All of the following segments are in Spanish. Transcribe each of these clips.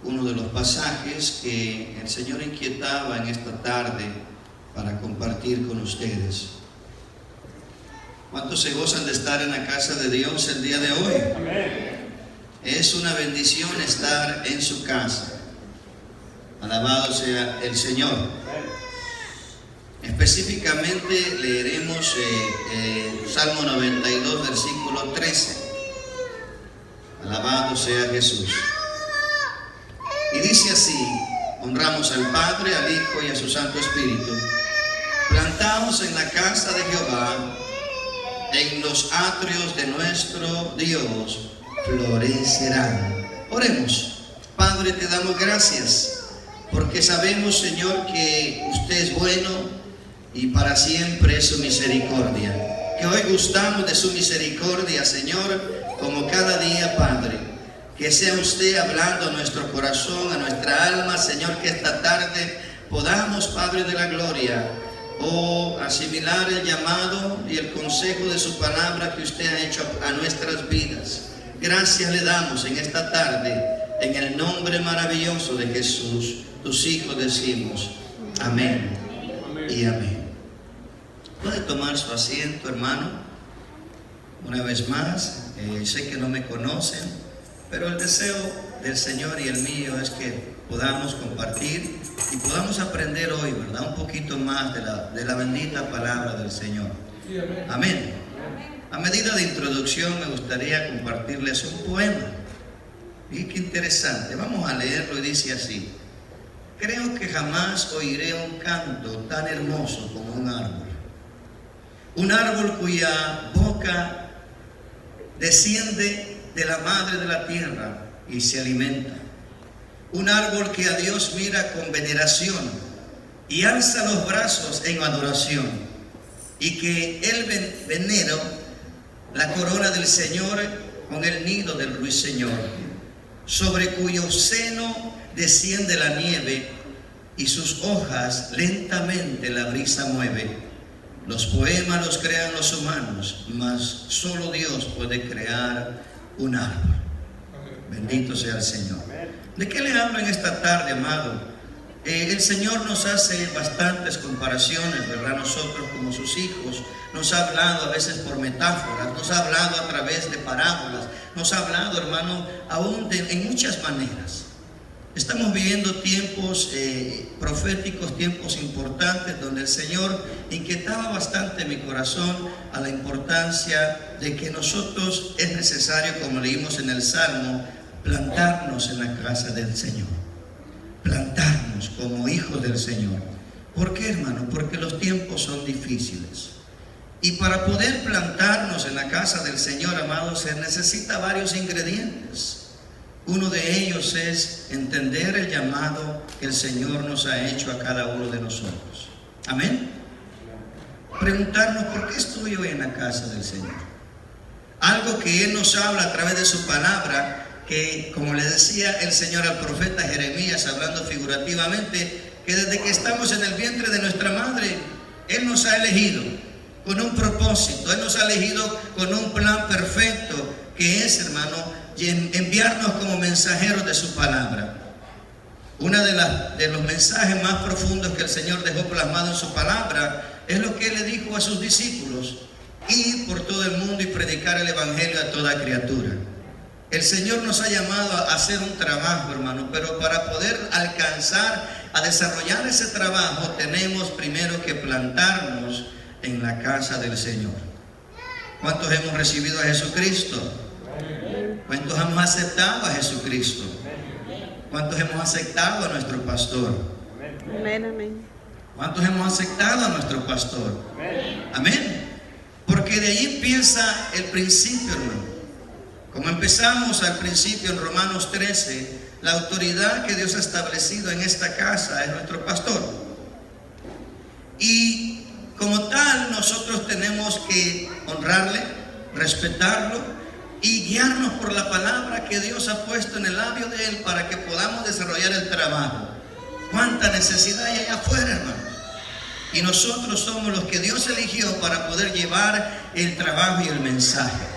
uno de los pasajes que el Señor inquietaba en esta tarde para compartir con ustedes. ¿Cuántos se gozan de estar en la casa de Dios el día de hoy? Amén. Es una bendición estar en su casa. Alabado sea el Señor. Específicamente leeremos Salmo 92, versículo 13. Alabado sea Jesús. Y dice así: honramos al Padre, al Hijo y a su Santo Espíritu. Plantaos en la casa de Jehová, en los atrios de nuestro Dios florecerán. Oremos. Padre, te damos gracias porque sabemos, Señor, que usted es bueno y para siempre es su misericordia. Que hoy gustamos de su misericordia, Señor, como cada día, Padre. Que sea usted hablando a nuestro corazón, a nuestra alma, Señor, que esta tarde podamos, Padre de la gloria, asimilar el llamado y el consejo de su palabra que usted ha hecho a nuestras vidas. Gracias le damos en esta tarde, en el nombre maravilloso de Jesús, tus hijos decimos amén y amén. Puede tomar su asiento, hermano. Una vez más, sé que no me conocen, pero el deseo del Señor y el mío es que podamos compartir y podamos aprender hoy, ¿verdad?, un poquito más de la bendita palabra del Señor. Amén. A medida de introducción me gustaría compartirles un poema. Y qué interesante. Vamos a leerlo y dice así: creo que jamás oiré un canto tan hermoso como un árbol. Un árbol cuya boca desciende de la madre de la tierra y se alimenta. Un árbol que a Dios mira con veneración y alza los brazos en adoración, y que él venera la corona del Señor con el nido del ruiseñor, sobre cuyo seno desciende la nieve y sus hojas lentamente la brisa mueve. Los poemas los crean los humanos, mas solo Dios puede crear un árbol. Bendito sea el Señor. ¿De qué le hablo en esta tarde, amado? El Señor nos hace bastantes comparaciones, ¿verdad? Nosotros como sus hijos, nos ha hablado a veces por metáforas, nos ha hablado a través de parábolas, nos ha hablado, hermano, aún en muchas maneras. Estamos viviendo tiempos proféticos, tiempos importantes, donde el Señor inquietaba bastante mi corazón a la importancia de que nosotros es necesario, como leímos en el Salmo, plantarnos en la casa del Señor. Plantarnos como hijos del Señor. ¿Por qué, hermano? Porque los tiempos son difíciles. Y para poder plantarnos en la casa del Señor, amado, se necesita varios ingredientes. Uno de ellos es entender el llamado que el Señor nos ha hecho a cada uno de nosotros. Amén. Preguntarnos: ¿por qué estoy hoy en la casa del Señor? Algo que Él nos habla a través de su palabra, que, como le decía el Señor al profeta Jeremías, hablando figurativamente, que desde que estamos en el vientre de nuestra madre, Él nos ha elegido con un propósito. Él nos ha elegido con un plan perfecto, que es, hermano, enviarnos como mensajeros de su palabra. Uno de los mensajes más profundos que el Señor dejó plasmado en su palabra es lo que Él le dijo a sus discípulos: ir por todo el mundo y predicar el evangelio a toda criatura. El Señor nos ha llamado a hacer un trabajo, hermano, pero para poder alcanzar a desarrollar ese trabajo tenemos primero que plantarnos en la casa del Señor. ¿Cuántos hemos recibido a Jesucristo? ¿Cuántos hemos aceptado a Jesucristo? ¿Cuántos hemos aceptado a nuestro pastor? Amén, amén. ¿Cuántos hemos aceptado a nuestro pastor? Amén. Porque de ahí empieza el principio, hermano. Como empezamos al principio en Romanos 13, la autoridad que Dios ha establecido en esta casa es nuestro pastor. Y como tal, nosotros tenemos que honrarle, respetarlo y guiarnos por la palabra que Dios ha puesto en el labio de Él para que podamos desarrollar el trabajo. ¿Cuánta necesidad hay allá afuera, hermano? Y nosotros somos los que Dios eligió para poder llevar el trabajo y el mensaje.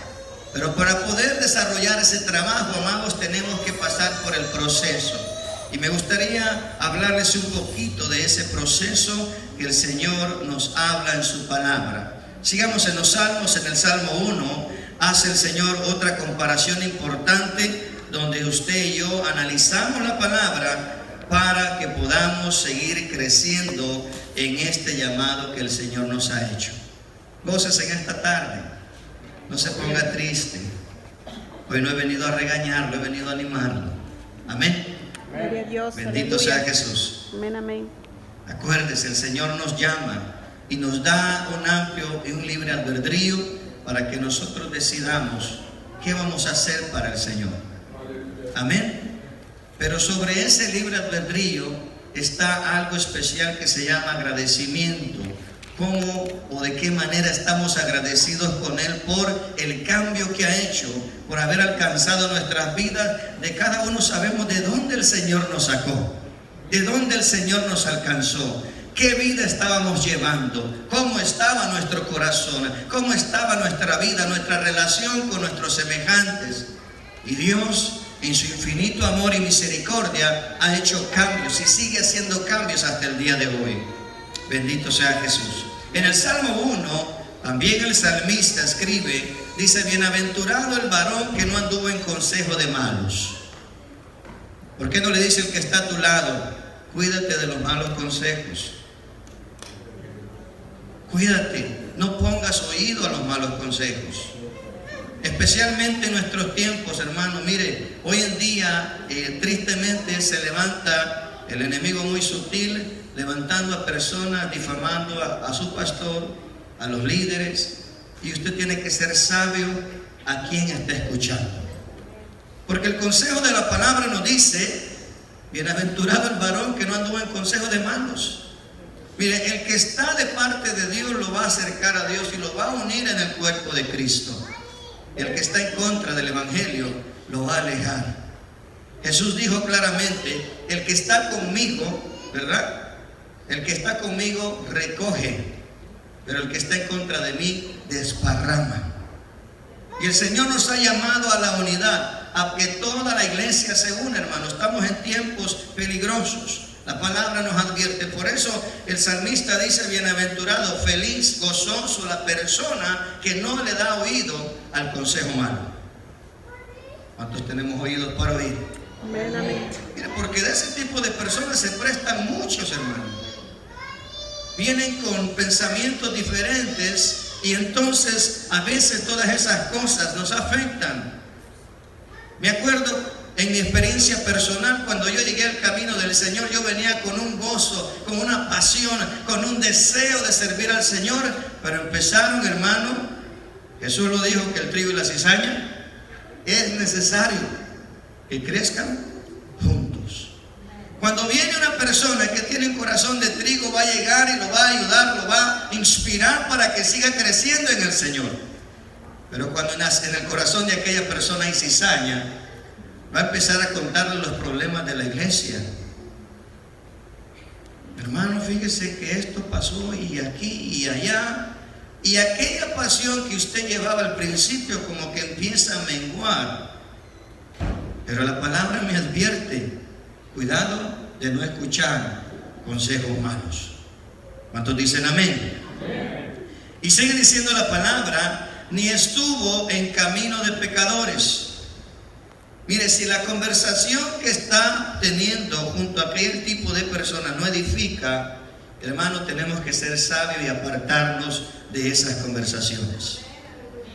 Pero para poder desarrollar ese trabajo, amados, tenemos que pasar por el proceso. Y me gustaría hablarles un poquito de ese proceso que el Señor nos habla en su palabra. Sigamos en los Salmos. En el Salmo 1 hace el Señor otra comparación importante, donde usted y yo analizamos la palabra para que podamos seguir creciendo en este llamado que el Señor nos ha hecho. Goces en esta tarde, no se ponga triste. Hoy no he venido a regañarlo, he venido a animarlo. Amén. Gloria a Dios. Bendito sea Jesús. Amén, amén. Acuérdese, el Señor nos llama y nos da un amplio y un libre albedrío para que nosotros decidamos qué vamos a hacer para el Señor. Amén. Pero sobre ese libre albedrío está algo especial que se llama agradecimiento. ¿Cómo o de qué manera estamos agradecidos con Él por el cambio que ha hecho, por haber alcanzado nuestras vidas? De cada uno sabemos de dónde el Señor nos sacó, de dónde el Señor nos alcanzó, qué vida estábamos llevando, cómo estaba nuestro corazón, cómo estaba nuestra vida, nuestra relación con nuestros semejantes. Y Dios, en su infinito amor y misericordia, ha hecho cambios y sigue haciendo cambios hasta el día de hoy. Bendito sea Jesús. En el Salmo 1, también el salmista escribe, dice: bienaventurado el varón que no anduvo en consejo de malos. ¿Por qué no le dice el que está a tu lado: cuídate de los malos consejos? Cuídate, no pongas oído a los malos consejos. Especialmente en nuestros tiempos, hermano. Mire, hoy en día tristemente se levanta el enemigo muy sutil, levantando a personas, difamando a su pastor, a los líderes. Y usted tiene que ser sabio a quien está escuchando, porque el consejo de la palabra nos dice: bienaventurado el varón que no anduvo en consejo de malos. Mire, el que está de parte de Dios lo va a acercar a Dios y lo va a unir en el cuerpo de Cristo. El que está en contra del evangelio lo va a alejar. Jesús dijo claramente: el que está conmigo, ¿verdad? El que está conmigo recoge, pero el que está en contra de mí desparrama. Y el Señor nos ha llamado a la unidad, a que toda la iglesia se una, hermano. Estamos en tiempos peligrosos. La palabra nos advierte. Por eso el salmista dice: bienaventurado, feliz, gozoso la persona que no le da oído al consejo malo. ¿Cuántos tenemos oídos para oír? Amén, amén. Mira, porque de ese tipo de personas se prestan muchos, hermanos. Vienen con pensamientos diferentes y entonces a veces todas esas cosas nos afectan. Me acuerdo en mi experiencia personal, cuando yo llegué al camino del Señor, yo venía con un gozo, con una pasión, con un deseo de servir al Señor. Pero empezaron, hermano, Jesús lo dijo, que el trigo y la cizaña es necesario que crezcan juntos. Cuando viene una persona que tiene un corazón de trigo, va a llegar y lo va a ayudar, lo va a inspirar para que siga creciendo en el Señor. Pero cuando nace en el corazón de aquella persona hay cizaña, va a empezar a contarle los problemas de la iglesia. Hermano, fíjese que esto pasó y aquí y allá. Y aquella pasión que usted llevaba al principio como que empieza a menguar. Pero la palabra me advierte: cuidado de no escuchar consejos malos. ¿Cuántos dicen amén? Amén. Y sigue diciendo la palabra: ni estuvo en camino de pecadores. Mire, si la conversación que está teniendo junto a aquel tipo de personas no edifica, hermano, tenemos que ser sabios y apartarnos de esas conversaciones.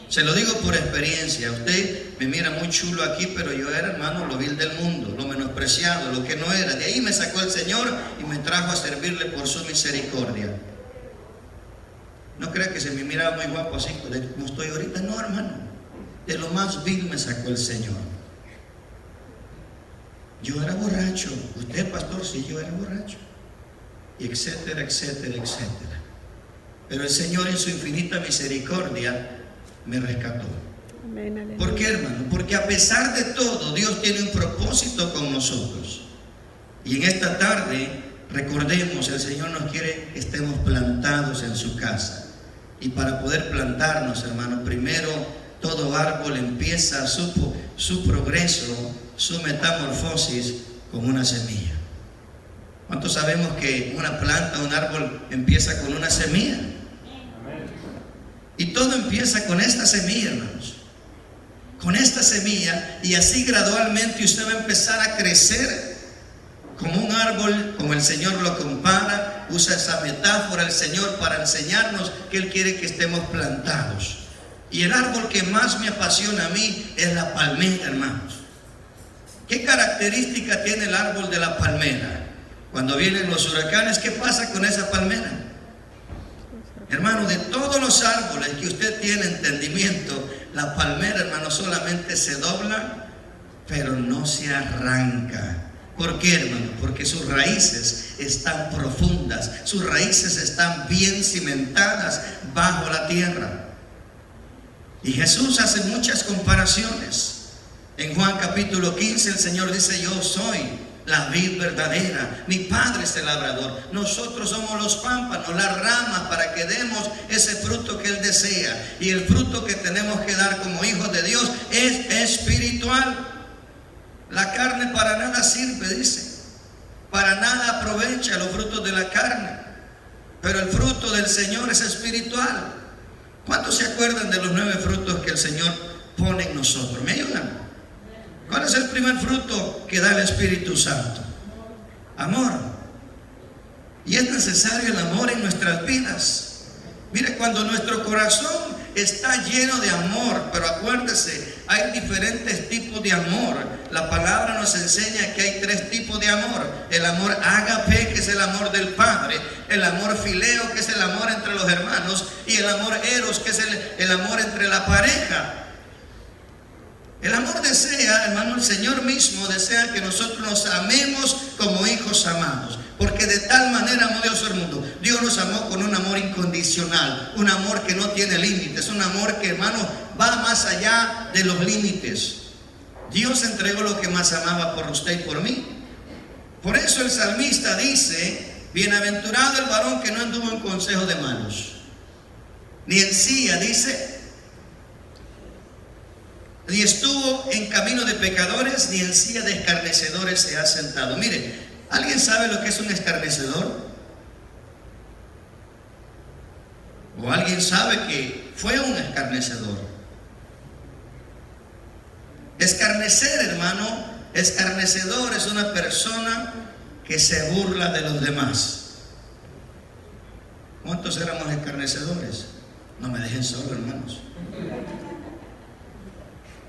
Se lo digo por experiencia. Usted me mira muy chulo aquí, pero yo era, hermano, lo vil del mundo, lo menospreciado, lo que no era. De ahí me sacó el Señor y me trajo a servirle por su misericordia. No crea que se me miraba muy guapo así como estoy ahorita. No, hermano, de lo más vil me sacó el Señor. Yo era borracho. Usted, pastor, sí, yo era borracho. Y etcétera, etcétera, etcétera. Pero el Señor, en su infinita misericordia, me rescató. Amén. ¿Por qué, hermano? Porque a pesar de todo, Dios tiene un propósito con nosotros. Y en esta tarde, recordemos, el Señor nos quiere que estemos plantados en su casa. Y para poder plantarnos, hermano, primero todo árbol empieza su progreso, su metamorfosis con una semilla. ¿Cuántos sabemos que una planta, un árbol empieza con una semilla? Y todo empieza con esta semilla, hermanos. Con esta semilla, y así gradualmente usted va a empezar a crecer como un árbol, como el Señor lo compara. Usa esa metáfora el Señor para enseñarnos que Él quiere que estemos plantados. Y el árbol que más me apasiona a mí es la palmera, hermanos. ¿Qué característica tiene el árbol de la palmera? Cuando vienen los huracanes, ¿qué pasa con esa palmera? Hermano, de todos los árboles que usted tiene entendimiento, la palmera, hermano, solamente se dobla, pero no se arranca. ¿Por qué, hermano? Porque sus raíces están profundas, sus raíces están bien cimentadas bajo la tierra. Y Jesús hace muchas comparaciones. En Juan capítulo 15 el Señor dice: yo soy la vid verdadera, mi Padre es el labrador, nosotros somos los pámpanos, las ramas, para que demos ese fruto que Él desea. Y el fruto que tenemos que dar como hijos de Dios es espiritual. La carne para nada sirve, dice, para nada aprovecha los frutos de la carne, pero el fruto del Señor es espiritual. ¿Cuántos se acuerdan de los 9 frutos que el Señor pone en nosotros? ¿Me ayudan? ¿Cuál es el primer fruto que da el Espíritu Santo? Amor. Y es necesario el amor en nuestras vidas. Mire, cuando nuestro corazón está lleno de amor, pero acuérdese, hay diferentes tipos de amor. La palabra nos enseña que hay 3 tipos de amor: el amor ágape, que es el amor del Padre; el amor fileo, que es el amor entre los hermanos; y el amor eros, que es el amor entre la pareja. El amor desea, hermano, el Señor mismo desea que nosotros nos amemos como hijos amados, porque de tal manera amó Dios al mundo. Dios nos amó con un amor incondicional, un amor que no tiene límites, un amor que, hermano, va más allá de los límites. Dios entregó lo que más amaba por usted y por mí. Por eso el salmista dice: bienaventurado el varón que no anduvo en consejo de malos, ni en silla, dice, ni estuvo en camino de pecadores, ni en silla de escarnecedores se ha sentado. Mire, ¿alguien sabe lo que es un escarnecedor? ¿O alguien sabe que fue un escarnecedor? Escarnecer, hermano, escarnecedor es una persona que se burla de los demás. ¿Cuántos éramos escarnecedores? No me dejen solo, hermanos.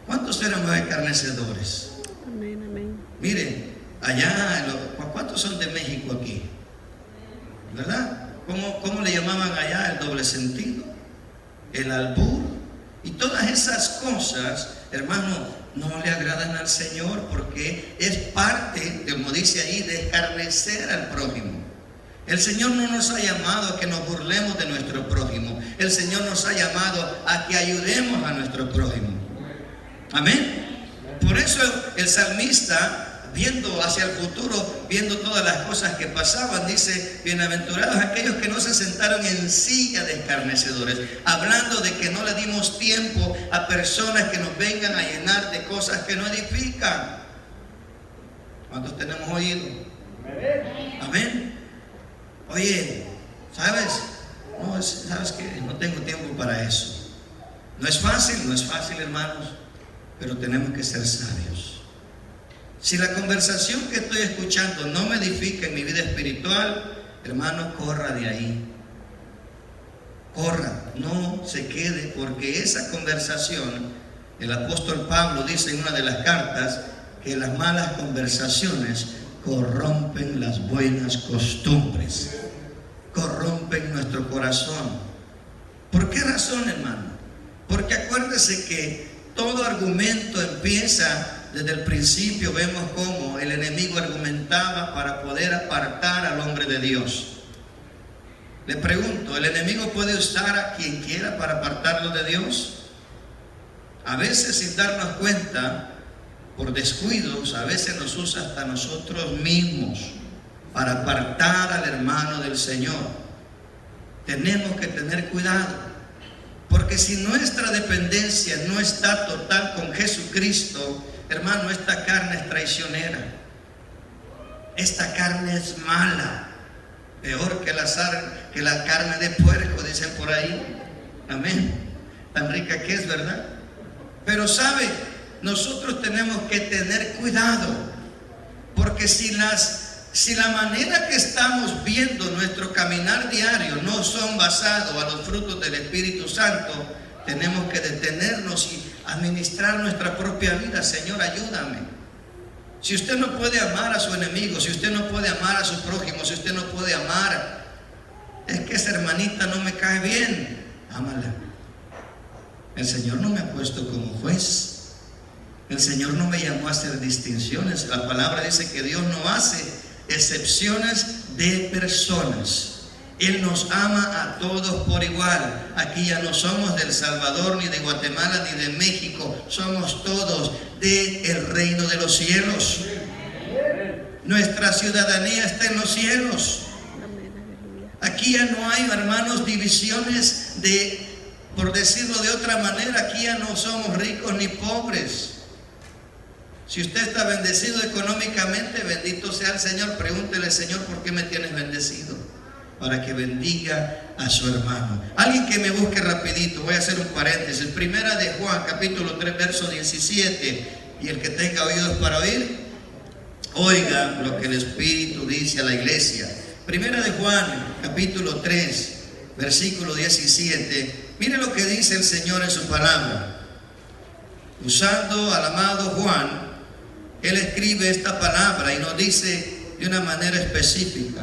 ¿Cuántos éramos escarnecedores? Amén, amén. Miren, allá, ¿cuántos son de México aquí? ¿Verdad? ¿Cómo le llamaban allá? El doble sentido, el albur, y todas esas cosas, hermano, no le agradan al Señor, porque es parte, como dice ahí, de escarnecer al prójimo. El Señor no nos ha llamado a que nos burlemos de nuestro prójimo. El Señor nos ha llamado a que ayudemos a nuestro prójimo. Amén. Por eso el salmista, viendo hacia el futuro, viendo todas las cosas que pasaban, dice: bienaventurados aquellos que no se sentaron en silla de escarnecedores, hablando de que no le dimos tiempo a personas que nos vengan a llenar de cosas que no edifican. ¿Cuántos tenemos oído? Amén. Oye, ¿sabes? No, ¿sabes qué? No tengo tiempo para eso. No es fácil, hermanos, pero tenemos que ser sabios. Si la conversación que estoy escuchando no me edifica en mi vida espiritual, hermano, corra de ahí. Corra, no se quede, porque esa conversación, el apóstol Pablo dice en una de las cartas que las malas conversaciones corrompen las buenas costumbres, corrompen nuestro corazón. ¿Por qué razón, hermano? Porque acuérdese que todo argumento empieza desde el principio. Vemos cómo el enemigo argumentaba para poder apartar al hombre de Dios. Le pregunto, ¿el enemigo puede usar a quien quiera para apartarlo de Dios? A veces, sin darnos cuenta, por descuidos, a veces nos usa hasta nosotros mismos para apartar al hermano del Señor. Tenemos que tener cuidado, porque si nuestra dependencia no está total con Jesucristo, hermano, esta carne es traicionera. esta carne es mala, peor que la carne de puerco, dicen por ahí. Amén. Tan rica que es, ¿verdad? Pero sabe, nosotros tenemos que tener cuidado, porque si la manera que estamos viendo nuestro caminar diario no son basados a los frutos del Espíritu Santo, tenemos que detenernos y administrar nuestra propia vida. Señor, ayúdame. Si usted no puede amar a su enemigo, si usted no puede amar a su prójimo, si usted no puede amar, es que esa hermanita no me cae bien, ámala. El Señor no me ha puesto como juez. El Señor no me llamó a hacer distinciones. La palabra dice que Dios no hace excepciones de personas. Él nos ama a todos por igual. Aquí ya no somos del Salvador, ni de Guatemala, ni de México. Somos todos del reino de los cielos. Nuestra ciudadanía está en los cielos. Aquí ya no hay, hermanos, divisiones por decirlo de otra manera, aquí ya no somos ricos ni pobres. Si usted está bendecido económicamente, bendito sea el Señor. Pregúntele: Señor, ¿por qué me tienes bendecido? Para que bendiga a su hermano. Alguien que me busque rapidito, voy a hacer un paréntesis. Primera de Juan, capítulo 3, verso 17. Y el que tenga oídos para oír, oiga lo que el Espíritu dice a la iglesia. Primera de Juan, capítulo 3, versículo 17. Mire lo que dice el Señor en su palabra. Usando al amado Juan, él escribe esta palabra y nos dice de una manera específica.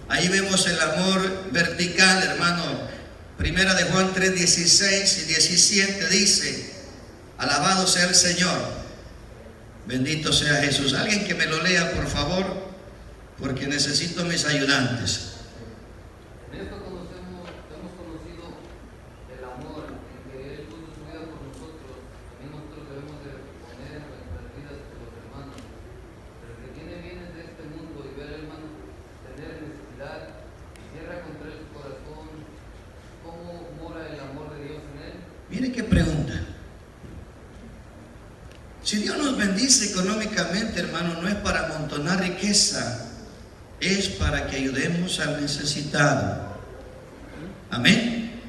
Ahí vemos el amor vertical, hermano. Primera de Juan 3, 16 y 17 dice: alabado sea el Señor, bendito sea Jesús. Alguien que me lo lea, por favor, porque necesito mis ayudantes. Hemos conocido el amor en que Él puso su vida por nosotros. También nosotros debemos de poner en nuestras vidas por los hermanos. Pero el que tiene bienes de este mundo y ve al hermano tener necesidad y cierra contra él su corazón, ¿cómo mora el amor de Dios en él? Mire qué pregunta. Si Dios nos bendice económicamente, hermano, no es para amontonar riqueza, es para que ayudemos al necesitado. Amén.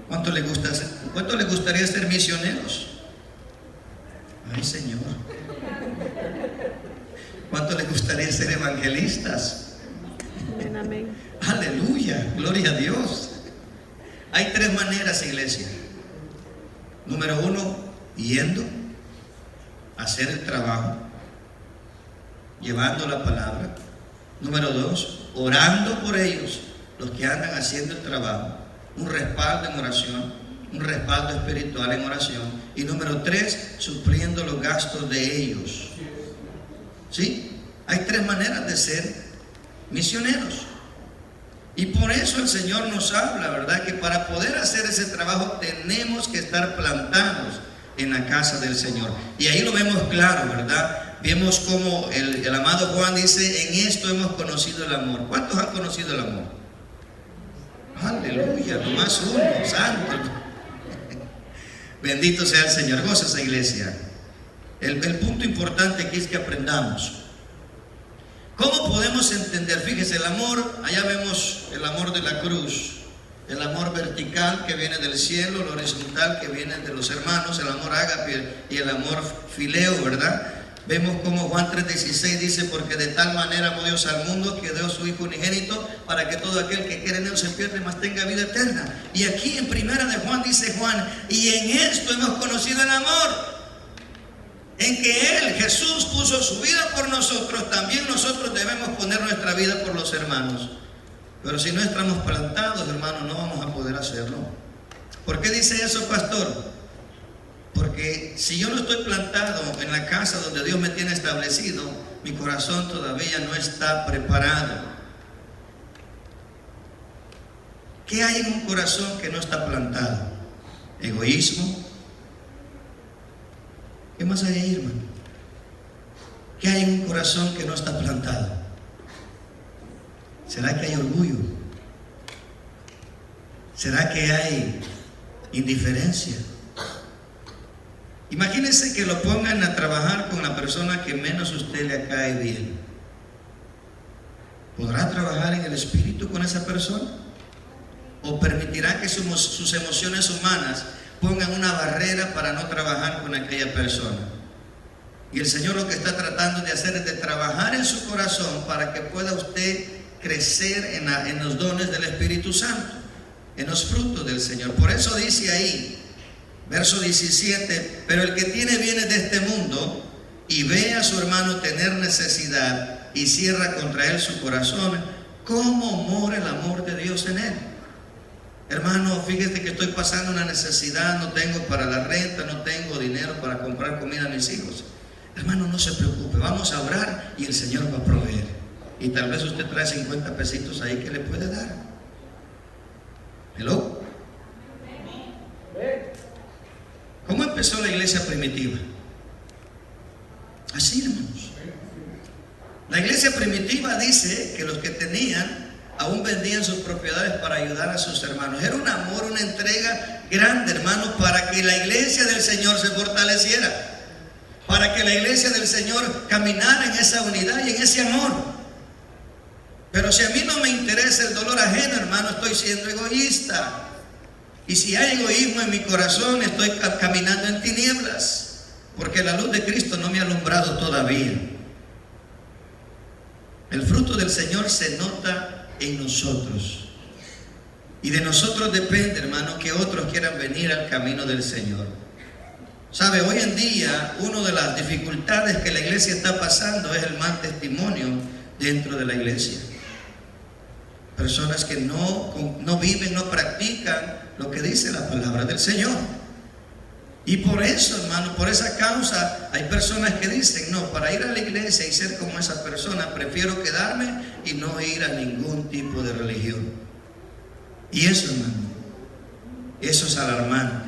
¿Cuánto le gustaría ser misioneros? Ay, Señor. ¿Cuánto le gustaría ser evangelistas? Amén, amén. Aleluya, gloria a Dios. Hay tres maneras, iglesia. Número uno, yendo a hacer el trabajo, llevando la palabra. Número dos, orando por ellos, los que andan haciendo el trabajo, un respaldo en oración, un respaldo espiritual en oración. Y número tres, supliendo los gastos de ellos. ¿Sí? Hay tres maneras de ser misioneros. Y por eso el Señor nos habla, ¿verdad? Que para poder hacer ese trabajo tenemos que estar plantados en la casa del Señor. Y ahí lo vemos claro, ¿verdad? Vemos como el amado Juan dice: en esto hemos conocido el amor. ¿Cuántos han conocido el amor? Aleluya, nomás uno, santo. Bendito sea el Señor. Goza esa iglesia. El punto importante aquí es que aprendamos. ¿Cómo podemos entender? Fíjese, el amor, allá vemos el amor de la cruz, el amor vertical que viene del cielo, el horizontal que viene de los hermanos, el amor ágape y el amor fileo, ¿verdad? Vemos como Juan 3:16 dice: porque de tal manera amó Dios al mundo que dio a su Hijo unigénito, para que todo aquel que quiere en él se pierda, mas tenga vida eterna. Y aquí en primera de Juan dice Juan: y en esto hemos conocido el amor, en que Él, Jesús, puso su vida por nosotros. También nosotros debemos poner nuestra vida por los hermanos. Pero si no estamos plantados, hermanos, no vamos a poder hacerlo. ¿Por qué dice eso, pastor? Porque si yo no estoy plantado en la casa donde Dios me tiene establecido, mi corazón todavía no está preparado. ¿Qué hay en un corazón que no está plantado? Egoísmo. ¿Qué más hay ahí, hermano? ¿Qué hay en un corazón que no está plantado? ¿Será que hay orgullo? ¿Será que hay indiferencia? Imagínense que lo pongan a trabajar con la persona que menos a usted le cae bien. ¿Podrá trabajar en el espíritu con esa persona? ¿O permitirá que sus emociones humanas pongan una barrera para no trabajar con aquella persona? Y el Señor lo que está tratando de hacer es de trabajar en su corazón para que pueda usted crecer en los dones del Espíritu Santo, en los frutos del Señor. Por eso dice ahí, verso 17, pero el que tiene bienes de este mundo y ve a su hermano tener necesidad y cierra contra él su corazón, ¿cómo mora el amor de Dios en él? Hermano, fíjate que estoy pasando una necesidad, no tengo para la renta, no tengo dinero para comprar comida a mis hijos. Hermano, no se preocupe, vamos a orar y el Señor va a proveer. Y tal vez usted trae 50 pesitos ahí que le puede dar. ¿Hello? ¿Cómo empezó la iglesia primitiva? Así, hermanos. La iglesia primitiva dice que los que tenían aún vendían sus propiedades para ayudar a sus hermanos. Era un amor, una entrega grande, hermanos, para que la iglesia del Señor se fortaleciera, para que la iglesia del Señor caminara en esa unidad y en ese amor. Pero si a mí no me interesa el dolor ajeno, hermano, estoy siendo egoísta. Y si hay egoísmo en mi corazón, estoy caminando en tinieblas, porque la luz de Cristo no me ha alumbrado todavía. El fruto del Señor se nota en nosotros. Y de nosotros depende, hermano, que otros quieran venir al camino del Señor. Sabe, hoy en día, una de las dificultades que la iglesia está pasando es el mal testimonio dentro de la iglesia. Personas que no viven, no practican lo que dice la palabra del Señor. Y por eso, hermano, por esa causa, hay personas que dicen, no, para ir a la iglesia y ser como esa persona, prefiero quedarme y no ir a ningún tipo de religión. Y eso, hermano, eso es alarmante.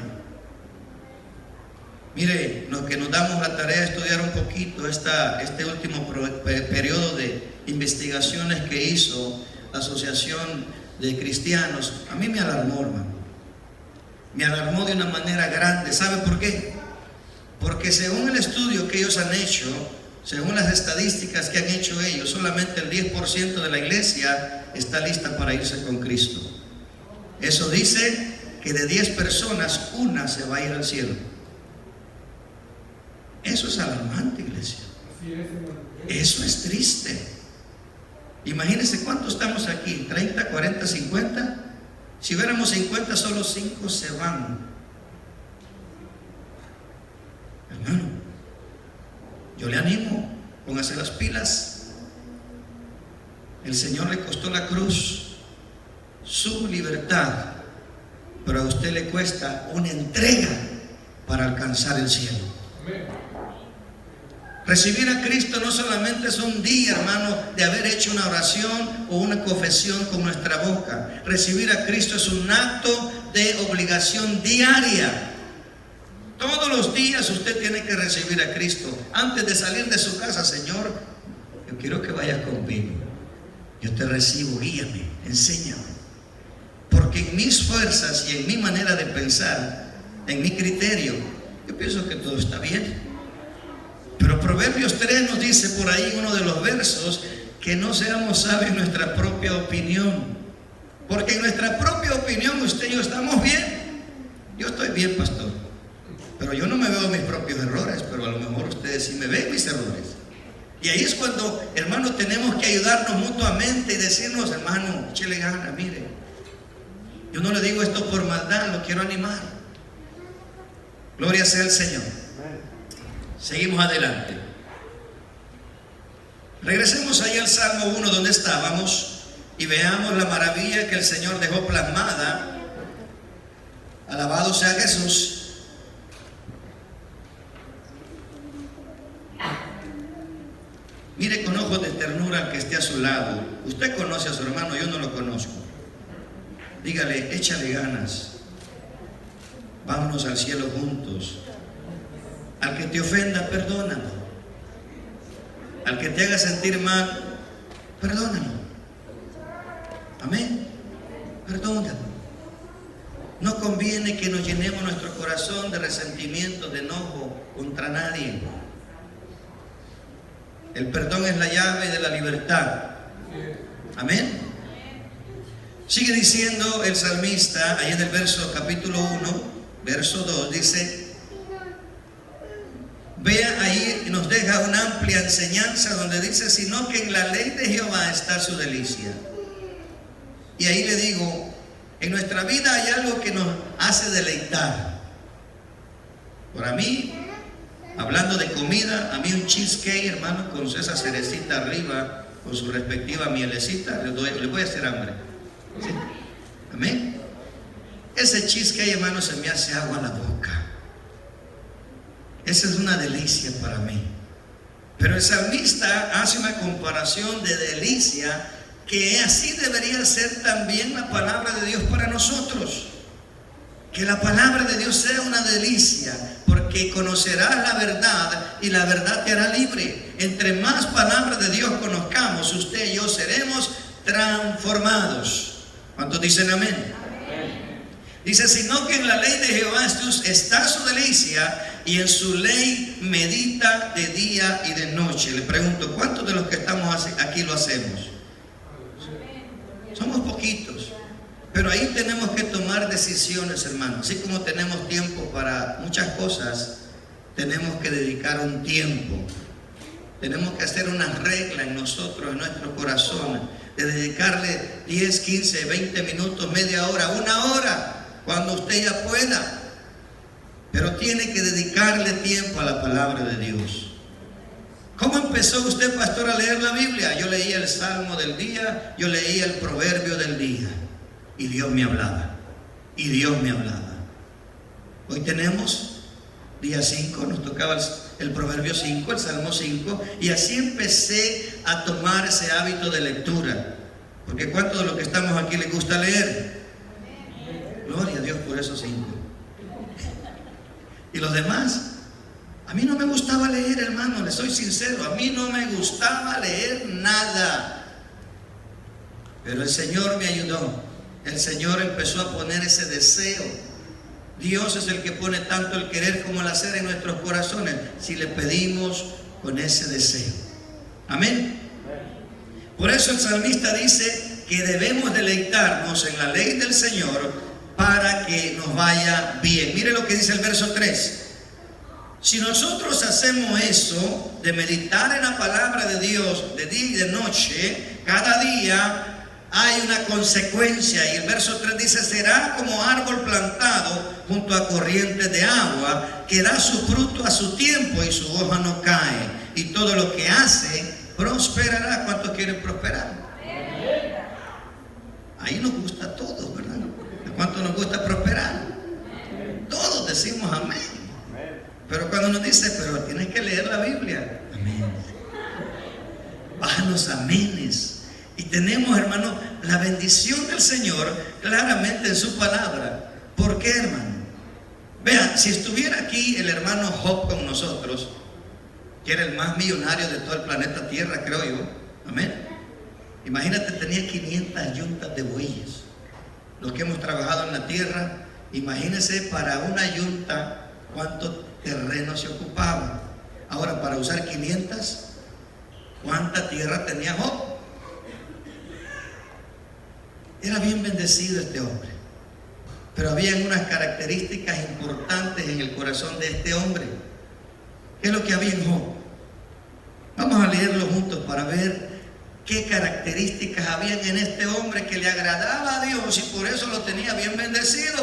Mire, los que nos damos la tarea de estudiar un poquito este último periodo de investigaciones que hizo la Asociación de Cristianos, a mí me alarmó, hermano. Me alarmó de una manera grande. ¿Sabe por qué? Porque según el estudio que ellos han hecho, según las estadísticas que han hecho ellos, solamente el 10% de la iglesia está lista para irse con Cristo. Eso dice que de 10 personas, una se va a ir al cielo. Eso es alarmante, iglesia. Eso es triste. Imagínense cuántos estamos aquí, 30, 40, 50. Si hubiéramos 50, solo 5 se van. Hermano, yo le animo, póngase las pilas. El Señor le costó la cruz, su libertad, pero a usted le cuesta una entrega para alcanzar el cielo. Recibir a Cristo no solamente es un día, hermano, de haber hecho una oración o una confesión con nuestra boca. Recibir a Cristo es un acto de obligación diaria. Todos los días usted tiene que recibir a Cristo. Antes de salir de su casa, Señor, yo quiero que vayas conmigo. Yo te recibo, guíame, enséñame. Porque en mis fuerzas y en mi manera de pensar, en mi criterio, yo pienso que todo está bien. Pero Proverbios 3 nos dice por ahí uno de los versos que no seamos sabios en nuestra propia opinión. Porque en nuestra propia opinión usted y yo estamos bien. Yo estoy bien, pastor. Pero yo no me veo mis propios errores, pero a lo mejor ustedes sí me ven mis errores. Y ahí es cuando, hermano, tenemos que ayudarnos mutuamente y decirnos, hermano, échale gana, mire. Yo no le digo esto por maldad, lo quiero animar. Gloria sea al Señor. Seguimos adelante. Regresemos ahí al Salmo 1 donde estábamos y veamos la maravilla que el Señor dejó plasmada. Alabado sea Jesús. Mire con ojos de ternura al que esté a su lado. Usted conoce a su hermano, yo no lo conozco. Dígale, échale ganas. Vámonos al cielo juntos. Al que te ofenda, perdónalo. Al que te haga sentir mal, perdónalo. Amén. Perdónalo. No conviene que nos llenemos nuestro corazón de resentimiento, de enojo contra nadie. El perdón es la llave de la libertad. Amén. Sigue diciendo el salmista, ahí en el verso capítulo 1, verso 2, dice, vea ahí, nos deja una amplia enseñanza donde dice, sino que en la ley de Jehová está su delicia. Y ahí le digo, en nuestra vida hay algo que nos hace deleitar. Para mí, hablando de comida, a mí un cheesecake, hermano, con esa cerecita arriba, con su respectiva mielecita, le voy a hacer hambre. ¿Sí? Amén. Ese cheesecake, hermano, se me hace agua a la boca. Esa es una delicia para mí. Pero el salmista hace una comparación de delicia, que así debería ser también la palabra de Dios para nosotros. Que la palabra de Dios sea una delicia, porque conocerás la verdad y la verdad te hará libre. Entre más palabras de Dios conozcamos, usted y yo seremos transformados. ¿Cuántos dicen amén? Amén. Dice, sino que en la ley de Jehová está su delicia, y en su ley medita de día y de noche. Le pregunto, ¿cuántos de los que estamos aquí lo hacemos? Somos poquitos. Pero ahí tenemos que tomar decisiones, hermanos. Así como tenemos tiempo para muchas cosas, tenemos que dedicar un tiempo. Tenemos que hacer una regla en nosotros, en nuestro corazón, de dedicarle 10, 15, 20 minutos, media hora, una hora, cuando usted ya pueda. Pero tiene que dedicarle tiempo a la palabra de Dios. ¿Cómo empezó usted, pastor, a leer la Biblia? Yo leía el Salmo del día, yo leía el Proverbio del día. Y Dios me hablaba. Y Dios me hablaba. Hoy tenemos día 5, nos tocaba el Proverbio 5, el Salmo 5. Y así empecé a tomar ese hábito de lectura. Porque ¿cuántos de los que estamos aquí les gusta leer? Gloria a Dios por esos 5. ¿Y los demás? A mí no me gustaba leer, hermano, les soy sincero. A mí no me gustaba leer nada. Pero el Señor me ayudó. El Señor empezó a poner ese deseo. Dios es el que pone tanto el querer como el hacer en nuestros corazones, si le pedimos con ese deseo. Amén. Por eso el salmista dice que debemos deleitarnos en la ley del Señor para que nos vaya bien. Mire lo que dice el verso 3. Si nosotros hacemos eso, de meditar en la palabra de Dios de día y de noche, cada día hay una consecuencia. Y el verso 3 dice, será como árbol plantado junto a corrientes de agua, que da su fruto a su tiempo y su hoja no cae, y todo lo que hace prosperará. ¿Cuántos quieren prosperar? Ahí nos gusta a todos, ¿verdad? ¿A cuántos nos gusta prosperar? Todos decimos amén. Pero cuando nos dice, pero tienes que leer la Biblia, amén. Bájanos amenes. Y tenemos, hermano, la bendición del Señor claramente en su palabra. ¿Por qué, hermano? Vean, si estuviera aquí el hermano Job con nosotros, que era el más millonario de todo el planeta Tierra, creo yo, amén. Imagínate, tenía 500 yuntas de bueyes. Los que hemos trabajado en la tierra, imagínense para una yunta cuánto terreno se ocupaba. Ahora, para usar 500, ¿cuánta tierra tenía Job? Era bien bendecido este hombre, pero había unas características importantes en el corazón de este hombre. ¿Qué es lo que había en Job? Vamos a leerlo juntos para ver qué características habían en este hombre que le agradaba a Dios y por eso lo tenía bien bendecido.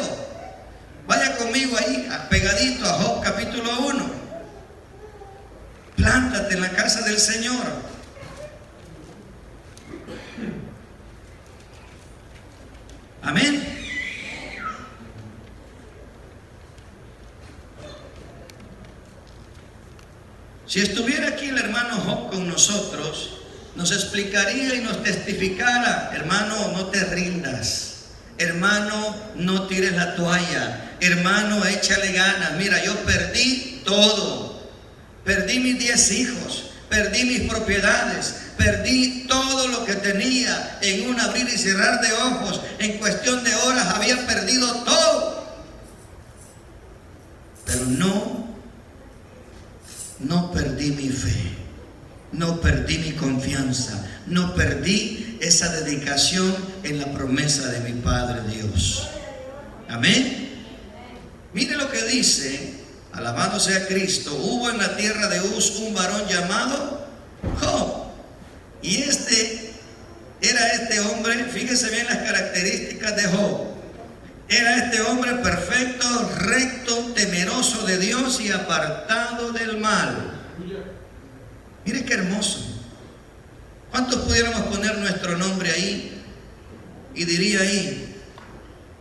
Vaya conmigo ahí, pegadito a Job capítulo 1. Plántate en la casa del Señor. Amén. Si estuviera aquí el hermano Job con nosotros, nos explicaría y nos testificara: hermano, no te rindas, hermano, no tires la toalla, hermano, échale ganas. Mira, yo perdí todo, perdí mis 10 hijos, perdí mis propiedades, perdí todo lo que tenía en un abrir y cerrar de ojos. En cuestión de horas había perdido todo. Pero no perdí mi fe. no perdí mi confianza, no perdí esa dedicación en la promesa de mi Padre Dios. Amén. Mire lo que dice, alabado sea Cristo. Hubo en la tierra de Uz un varón llamado Job, y era este hombre, fíjese bien las características de Job. Era este hombre perfecto, recto, temeroso de Dios y apartado del mal. Mire qué hermoso. ¿Cuántos pudiéramos poner nuestro nombre ahí? Y diría ahí: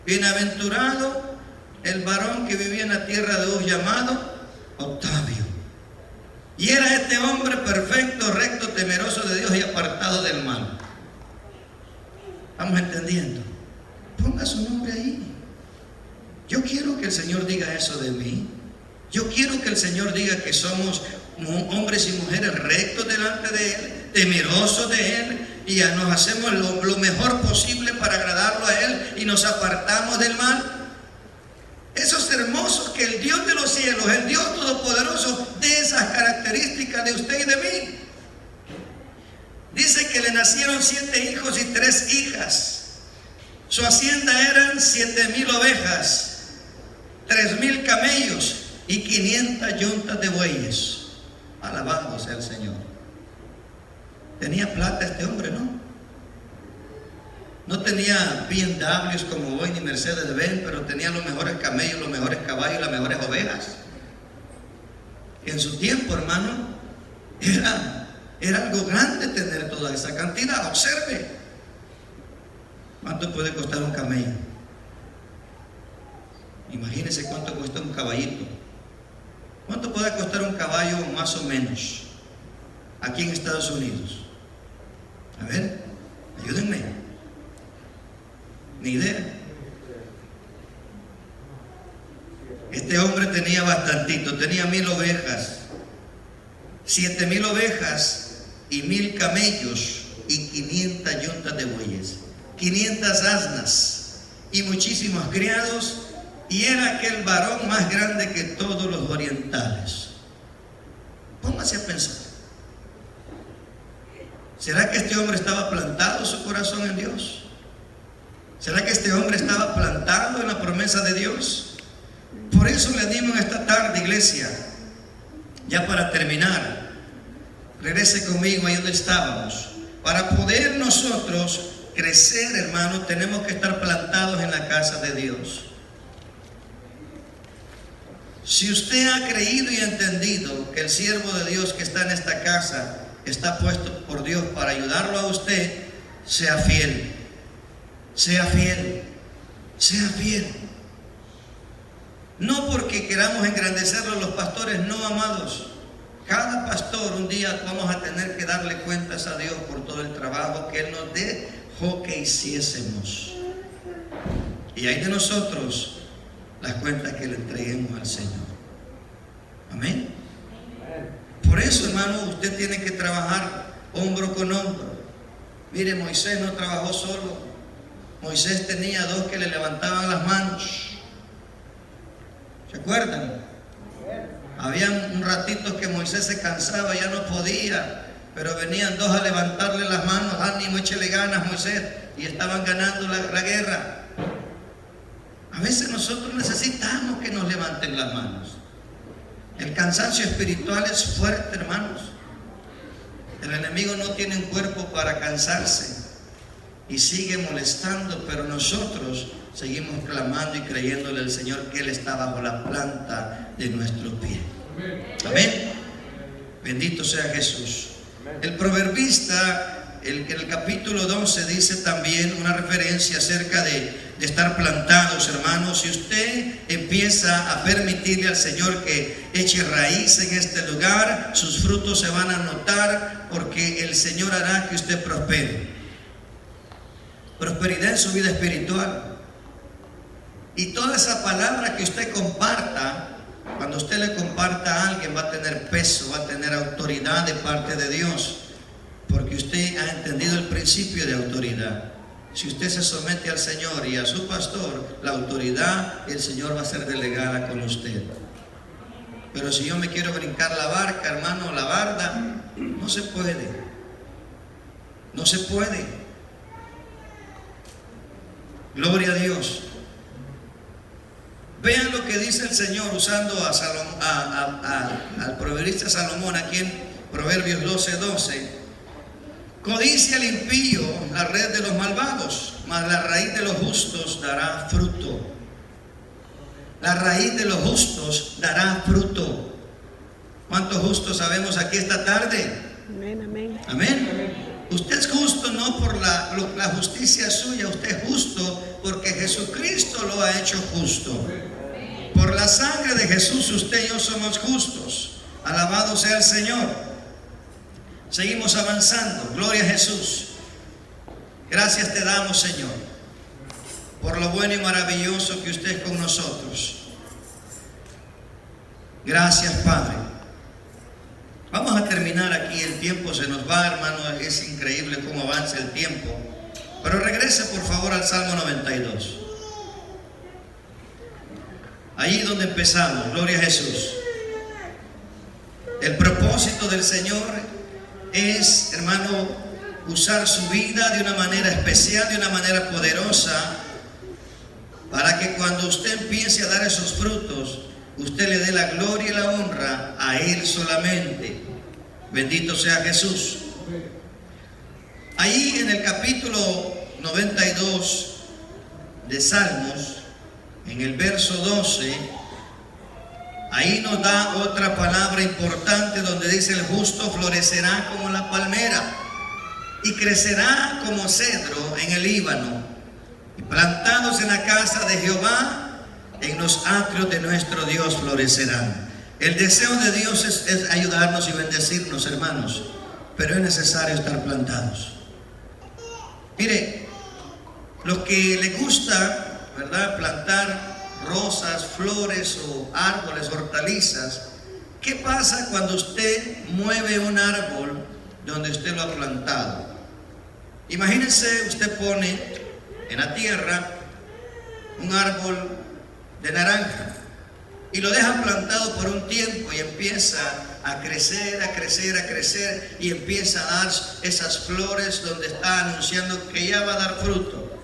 bienaventurado el varón que vivía en la tierra de Uz llamado Octavio. Y era este hombre perfecto, recto, temeroso de Dios y apartado del mal. ¿Estamos entendiendo? Ponga su nombre ahí. Yo quiero que el Señor diga eso de mí. Yo quiero que el Señor diga que somos hombres y mujeres rectos delante de Él, temerosos de Él, y ya nos hacemos lo mejor posible para agradarlo a Él y nos apartamos del mal. Eso es hermoso, que el Dios de los cielos, el Dios todopoderoso, dé esas características de usted y de mí. Dice que le nacieron 7 hijos y 3 hijas. Su hacienda eran 7,000 ovejas, 3,000 camellos y 500 yuntas de bueyes. Alabado sea el Señor. Tenía plata este hombre, ¿no? No tenía BMWs como hoy ni Mercedes-Benz, pero tenía los mejores camellos, los mejores caballos, las mejores ovejas. En su tiempo, hermano, era algo grande tener toda esa cantidad. Observe. ¿Cuánto puede costar un camello? Imagínese cuánto cuesta un caballito. ¿Cuánto puede costar un caballo más o menos aquí en Estados Unidos? A ver, ayúdenme. Ni idea. Este hombre tenía bastantito, tenía 1,000 ovejas, 7,000 ovejas y 1,000 camellos y 500 yuntas de bueyes, 500 asnas y muchísimos criados, y era aquel varón más grande que todos los orientales. Póngase a pensar. ¿Será que este hombre estaba plantado su corazón en Dios? ¿Será que este hombre estaba plantado en la promesa de Dios? Por eso le animo en esta tarde, iglesia, ya para terminar, regrese conmigo ahí donde estábamos. Para poder nosotros crecer, hermano, tenemos que estar plantados en la casa de Dios. Si usted ha creído y entendido que el siervo de Dios que está en esta casa está puesto por Dios para ayudarlo a usted, sea fiel, sea fiel, sea fiel. No porque queramos engrandecerlo los pastores, no, amados. Cada pastor un día vamos a tener que darle cuentas a Dios por todo el trabajo que Él nos dejó que hiciésemos. Y hay de nosotros las cuentas que le entreguemos al Señor. Amén. Por eso, hermano, usted tiene que trabajar hombro con hombro. Mire, Moisés no trabajó solo. Moisés tenía 2 que le levantaban las manos. ¿Se acuerdan? Había un ratito que Moisés se cansaba, ya no podía, pero venían 2 a levantarle las manos. Ánimo, échele ganas, Moisés, y estaban ganando la guerra. A veces nosotros necesitamos que nos levanten las manos. El cansancio espiritual es fuerte, hermanos. El enemigo no tiene un cuerpo para cansarse y sigue molestando, pero nosotros seguimos clamando y creyéndole al Señor que Él está bajo la planta de nuestro pie. Amén. Bendito sea Jesús. El proverbista, en el capítulo 12, dice también una referencia acerca de estar plantados, hermanos. Si usted empieza a permitirle al Señor que eche raíz en este lugar, sus frutos se van a notar, porque el Señor hará que usted prospere. Prosperidad en su vida espiritual. Y toda esa palabra que usted comparta, cuando usted le comparta a alguien, va a tener peso, va a tener autoridad de parte de Dios, porque usted ha entendido el principio de autoridad. Si usted se somete al Señor y a su pastor, la autoridad, el Señor va a ser delegada con usted. Pero si yo me quiero brincar la barca, hermano, la barda, No se puede. No se puede. Gloria a Dios. Vean lo que dice el Señor usando al proverbista Salomón aquí en Proverbios 12:12. Codicia el impío la red de los malvados, mas la raíz de los justos dará fruto. La raíz de los justos dará fruto. ¿Cuántos justos sabemos aquí esta tarde? Amén, amén. Amén. Usted es justo no por la justicia suya, usted es justo porque Jesucristo lo ha hecho justo. Por la sangre de Jesús usted y yo somos justos. Alabado sea el Señor. Seguimos avanzando. Gloria a Jesús. Gracias te damos, Señor, por lo bueno y maravilloso que usted es con nosotros. Gracias, Padre. Vamos a terminar aquí. El tiempo se nos va, hermano. Es increíble cómo avanza el tiempo. Pero regrese por favor al Salmo 92. Ahí donde empezamos. Gloria a Jesús. El propósito del Señor es, hermano, usar su vida de una manera especial, de una manera poderosa, para que cuando usted empiece a dar esos frutos, usted le dé la gloria y la honra a Él solamente. Bendito sea Jesús. Ahí en el capítulo 92 de Salmos, en el verso 12, ahí nos da otra palabra importante donde dice: el justo florecerá como la palmera y crecerá como cedro en el Líbano, y plantados en la casa de Jehová, en los atrios de nuestro Dios florecerán. El deseo de Dios es ayudarnos y bendecirnos, hermanos, pero es necesario estar plantados. Mire, los que les gusta, ¿verdad?, plantar rosas, flores o árboles, hortalizas, ¿qué pasa cuando usted mueve un árbol donde usted lo ha plantado? Imagínense, usted pone en la tierra un árbol de naranja y lo deja plantado por un tiempo y empieza a crecer, a crecer, a crecer, y empieza a dar esas flores donde está anunciando que ya va a dar fruto.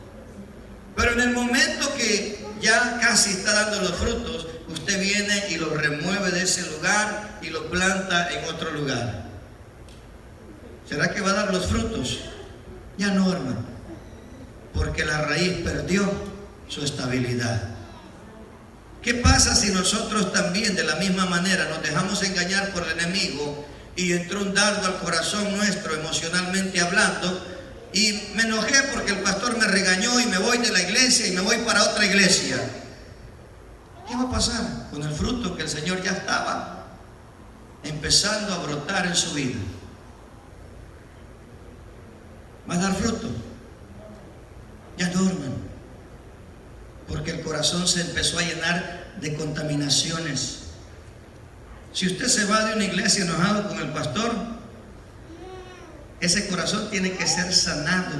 Pero en el momento que ya casi está dando los frutos, usted viene y lo remueve de ese lugar y lo planta en otro lugar. ¿Será que va a dar los frutos? Ya no, hermano, porque la raíz perdió su estabilidad. ¿Qué pasa si nosotros también de la misma manera nos dejamos engañar por el enemigo y entró un dardo al corazón nuestro emocionalmente hablando, y me enojé porque el pastor me regañó y me voy de la iglesia y me voy para otra iglesia? ¿Qué va a pasar con el fruto que el Señor ya estaba empezando a brotar en su vida? ¿Va a dar fruto? Ya no, hermano, porque el corazón se empezó a llenar de contaminaciones. Si usted se va de una iglesia enojado con el pastor, ese corazón tiene que ser sanado.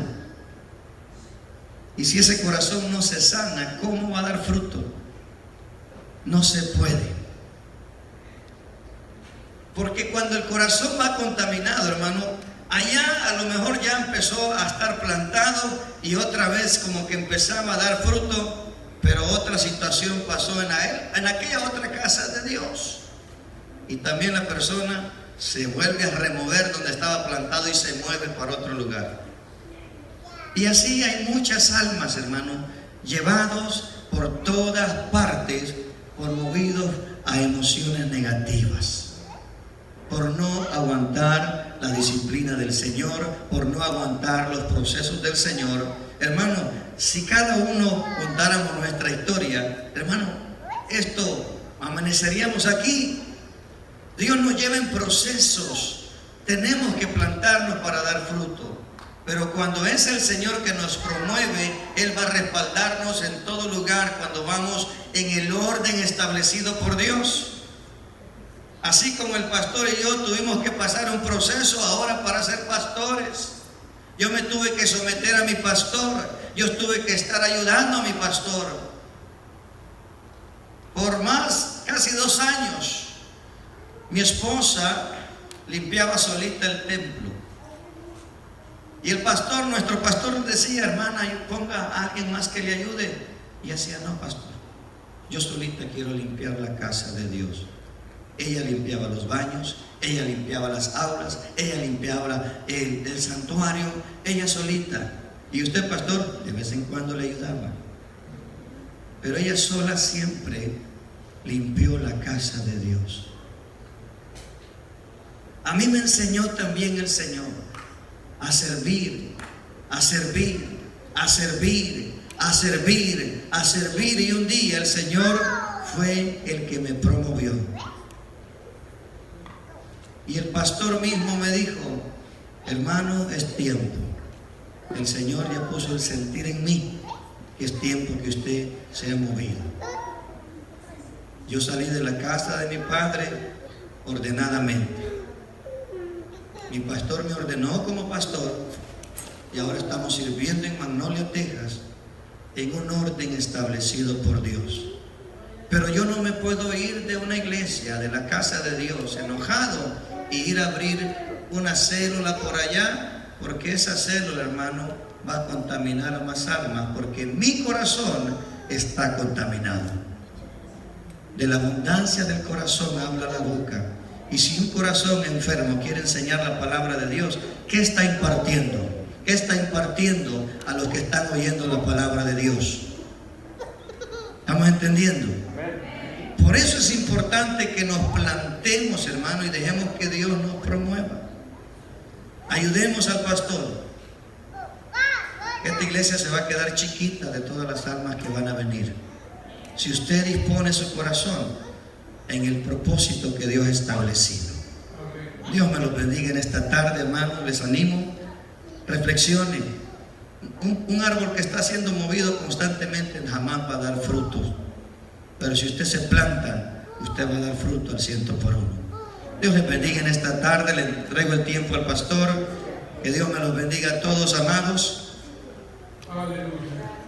Y si ese corazón no se sana, ¿cómo va a dar fruto? No se puede. Porque cuando el corazón va contaminado, hermano, allá a lo mejor ya empezó a estar plantado y otra vez como que empezaba a dar fruto, pero otra situación pasó en aquella otra casa de Dios, y también la persona se vuelve a remover donde estaba plantado y se mueve para otro lugar. Y así hay muchas almas, hermano, llevados por todas partes, movidos a emociones negativas, por no aguantar la disciplina del Señor, por no aguantar los procesos del Señor. Hermano, si cada uno contáramos nuestra historia, hermano, esto amaneceríamos aquí. Dios nos lleva en procesos. Tenemos que plantarnos para dar fruto. Pero cuando es el Señor que nos promueve, Él va a respaldarnos en todo lugar cuando vamos en el orden establecido por Dios. Así como el pastor y yo tuvimos que pasar un proceso ahora para ser pastores. Yo me tuve que someter a mi pastor. Yo tuve que estar ayudando a mi pastor por casi 2 años. Mi esposa limpiaba solita el templo. Y el pastor, nuestro pastor decía, hermana, ponga a alguien más que le ayude. Y decía, no, pastor, yo solita quiero limpiar la casa de Dios. Ella limpiaba los baños, ella limpiaba las aulas, ella limpiaba el santuario, ella solita. Y usted, pastor, de vez en cuando le ayudaba. Pero ella sola siempre limpió la casa de Dios. A mí me enseñó también el Señor a servir, a servir, a servir, a servir, a servir. Y un día el Señor fue el que me promovió. Y el pastor mismo me dijo, hermano, es tiempo. El Señor ya puso el sentir en mí que es tiempo que usted sea movido. Yo salí de la casa de mi padre ordenadamente. Mi pastor me ordenó como pastor y ahora estamos sirviendo en Magnolia, Texas, en un orden establecido por Dios. Pero yo no me puedo ir de una iglesia, de la casa de Dios, enojado y ir a abrir una célula por allá, porque esa célula, hermano, va a contaminar a más almas, porque mi corazón está contaminado. De la abundancia del corazón habla la boca. Y si un corazón enfermo quiere enseñar la palabra de Dios, ¿qué está impartiendo? ¿Qué está impartiendo a los que están oyendo la palabra de Dios? ¿Estamos entendiendo? Por eso es importante que nos plantemos, hermano, y dejemos que Dios nos promueva. Ayudemos al pastor. Esta iglesia se va a quedar chiquita de todas las almas que van a venir. Si usted dispone su corazón en el propósito que Dios ha establecido. Dios me los bendiga en esta tarde, hermano. Les animo, reflexionen. Un árbol que está siendo movido constantemente jamás va a dar frutos. Pero si usted se planta, usted va a dar fruto al 100 por 1. Dios les bendiga en esta tarde. Le entrego el tiempo al pastor. Que Dios me los bendiga a todos, amados. Aleluya.